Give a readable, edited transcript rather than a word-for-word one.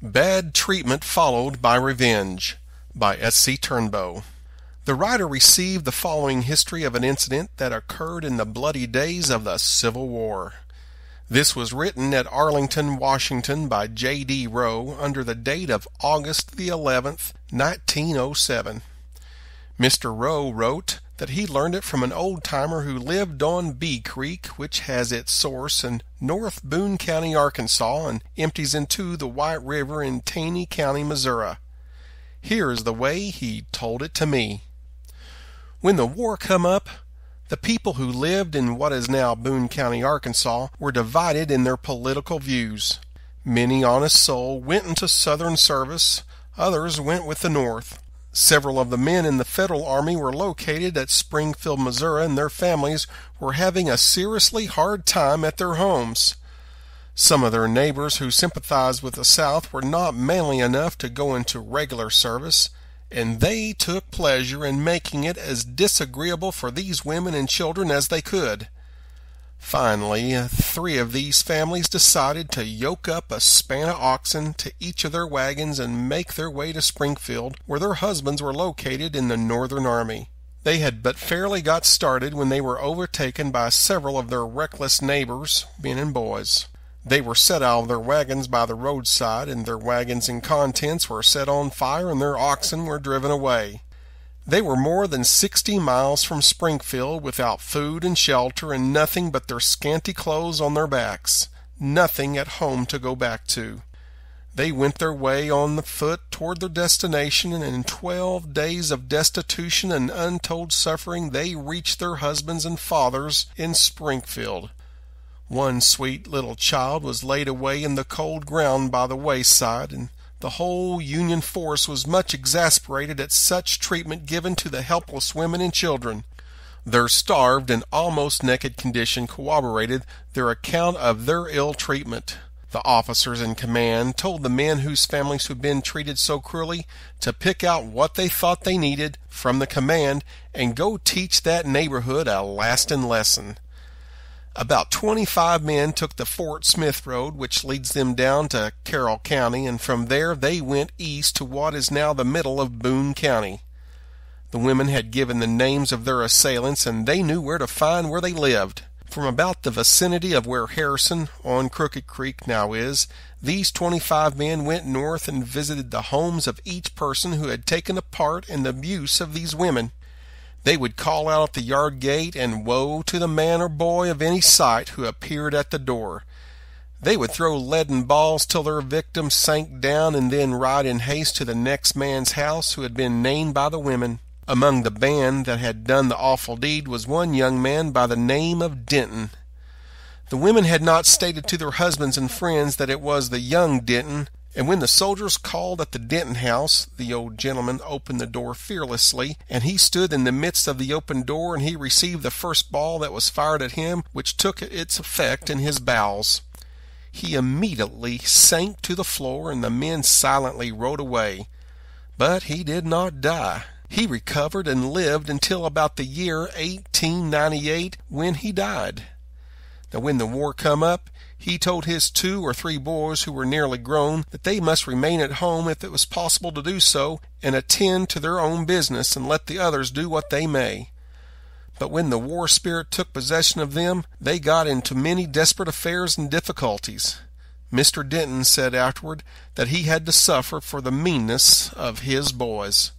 Bad Treatment Followed by Revenge by S.C. Turnbo. The writer received the following history of an incident that occurred in the bloody days of the Civil War. This was written at Arlington, Washington by J.D. Rowe under the date of August the 11th, 1907. Mr. Rowe wrote that he learned it from an old-timer who lived on Bee Creek, which has its source in North Boone County, Arkansas, and empties into the White River in Taney County, Missouri. Here is the way he told it to me. When the war come up, the people who lived in what is now Boone County, Arkansas, were divided in their political views. Many honest souls went into Southern service, others went with the North. Several of the men in the Federal Army were located at Springfield, Missouri, and their families were having a seriously hard time at their homes. Some of their neighbors who sympathized with the South were not manly enough to go into regular service, and they took pleasure in making it as disagreeable for these women and children as they could. Finally, 3 of these families decided to yoke up a span of oxen to each of their wagons and make their way to Springfield, where their husbands were located in the Northern Army. They had but fairly got started when they were overtaken by several of their reckless neighbors, men and boys. They were set out of their wagons by the roadside, and their wagons and contents were set on fire, and their oxen were driven away. They were more than 60 miles from Springfield without food and shelter and nothing but their scanty clothes on their backs, nothing at home to go back to. They went their way on the foot toward their destination, and in 12 days of destitution and untold suffering they reached their husbands and fathers in Springfield. One sweet little child was laid away in the cold ground by the wayside, and the whole Union force was much exasperated at such treatment given to the helpless women and children. Their starved and almost naked condition corroborated their account of their ill treatment. The officers in command told the men whose families had been treated so cruelly to pick out what they thought they needed from the command and go teach that neighborhood a lasting lesson. About 25 men took the Fort Smith Road, which leads them down to Carroll County, and from there they went east to what is now the middle of Boone County. The women had given the names of their assailants, and they knew where to find where they lived. From about the vicinity of where Harrison, on Crooked Creek, now is, these 25 men went north and visited the homes of each person who had taken a part in the abuse of these women. They would call out at the yard gate, and woe to the man or boy of any sight who appeared at the door. They would throw leaden balls till their victim sank down, and then ride in haste to the next man's house who had been named by the women. Among the band that had done the awful deed was one young man by the name of Denton. The women had not stated to their husbands and friends that it was the young Denton, and when the soldiers called at the Denton house, the old gentleman opened the door fearlessly, and he stood in the midst of the open door, and he received the first ball that was fired at him, which took its effect in his bowels. He immediately sank to the floor, and the men silently rode away. But he did not die. He recovered and lived until about the year 1898, when he died. Now, when the war come up, he told his 2 or 3 boys who were nearly grown that they must remain at home if it was possible to do so, and attend to their own business, and let the others do what they may. But when the war spirit took possession of them, they got into many desperate affairs and difficulties. Mr. Denton said afterward that he had to suffer for the meanness of his boys.